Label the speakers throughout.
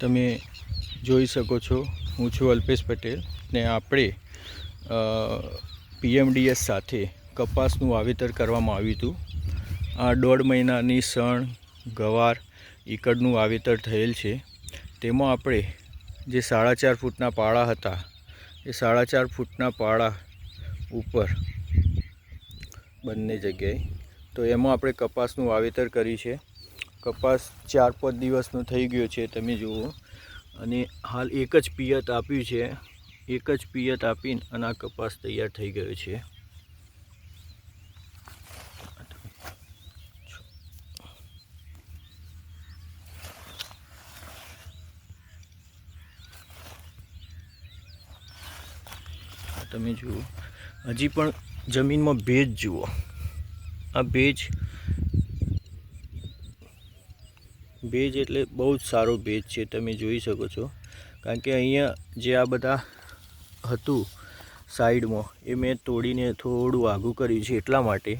Speaker 1: તમે જોઈ શકો છો, હું છું અલ્પેશ પટેલ ને આપણે PMDS સાથે કપાસનું વાવેતર કરવામાં આવ્યું હતું. આ 1.5 મહિનાની સણ, ગવાર, ઈકડનું વાવેતર થયેલ છે. તેમાં આપણે જે 4.5 ફૂટના પાળા હતા એ 4.5 ફૂટના પાળા ઉપર બંને જગ્યાએ તો એમાં આપણે કપાસનું વાવેતર કર્યું છે. કપાસ 4-5 દિવસનો થઈ ગયો છે, તમે જુઓ. અને હાલ એક જ પિયત આપ્યું છે, એક જ પિયત આપીને અને આ કપાસ તૈયાર થઈ ગયો છે. તમે જુઓ, હજી પણ જમીનમાં ભેજ જુઓ. આ ભેજ એટલે બહુ જ સારો ભેજ છે, તમે જોઈ શકો છો. કારણ કે અહીંયા જે આ બધા હતું સાઈડમાં એ મેં તોડીને થોડું આઘું કર્યું છે એટલા માટે,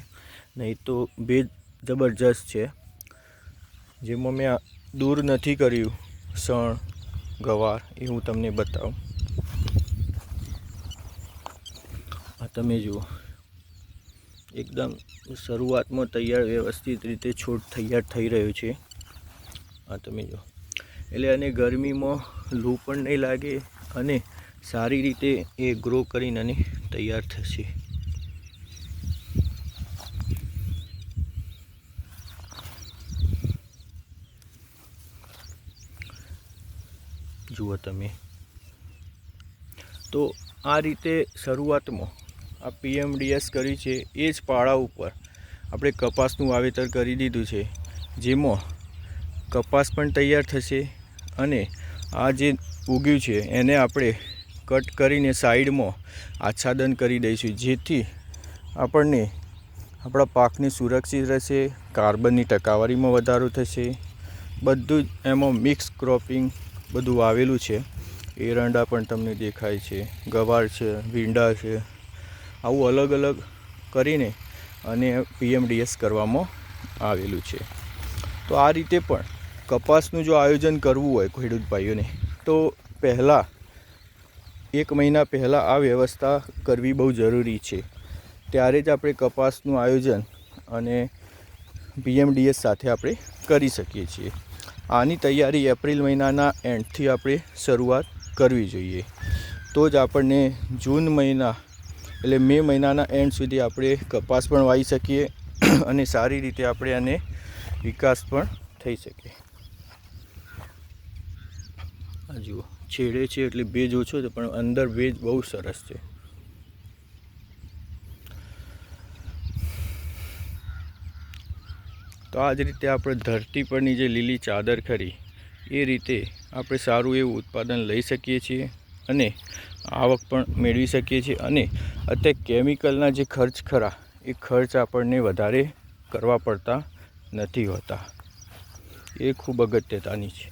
Speaker 1: નહીં તો ભેજ જબરજસ્ત છે. જેમાં મેં દૂર નથી કર્યું સણ, ગવાર, એ હું તમને બતાવું. આ તમે જુઓ, એકદમ શરૂઆતમાં તૈયાર વ્યવસ્થિત રીતે છોડ તૈયાર થઈ રહ્યો છે. આ તમે જુઓ, એટલે અને ગરમીમાં લૂ પણ નહીં લાગે અને સારી રીતે એ ગ્રો કરીને અને તૈયાર થશે. જુઓ તમે. તો આ રીતે શરૂઆતમાં આ PMDS કર્યું છે, એ જ પાળા ઉપર આપણે કપાસનું વાવેતર કરી દીધું છે. જેમાં કપાસ પણ તૈયાર થશે અને આ જે ઉગ્યું છે એને આપણે કટ કરીને સાઈડમાં આચ્છાદન કરી દઈશું, જેથી આપણને આપણા પાકને સુરક્ષિત રહેશે, કાર્બનની ટકાવારીમાં વધારો થશે. બધું જ એમાં મિક્સ ક્રોપિંગ બધું વાવેલું છે. એરંડા પણ તમને દેખાય છે, ગવાર છે, ભીંડા છે. આવું અલગ અલગ કરીને અને PMDS કરવામાં આવેલું છે. તો આ રીતે પણ કપાસનું જો આયોજન કરવું હોય ખેડૂત ભાઈઓને, તો પહેલાં 1 મહિના પહેલાં આ વ્યવસ્થા કરવી બહુ જરૂરી છે. ત્યારે જ આપણે કપાસનું આયોજન અને PMDS સાથે આપણે કરી શકીએ છીએ. આની તૈયારી એપ્રિલ મહિનાના એન્ડથી આપણે શરૂઆત કરવી જોઈએ. તો જ આપણને જૂન મહિના એટલે મે મહિનાના એન્ડ સુધી આપણે કપાસ પણ વાવી શકીએ અને સારી રીતે આપણે આને વિકાસ પણ થઈ શકે. આ જુઓ, છેડે છે એટલે ભેજ ઓછો છે, પણ અંદર ભેજ બહુ સરસ છે. તો આ જ રીતે આપણે ધરતી પરની જે લીલી ચાદર ખરી એ રીતે આપણે સારું એવું ઉત્પાદન લઈ શકીએ છીએ અને આવક પણ મેળવી શકીએ છીએ. અને અત્યારે કેમિકલના જે ખર્ચ ખરા એ ખર્ચ આપણને વધારે કરવા પડતા નથી હોતા. એ ખૂબ અગત્યતાની છે.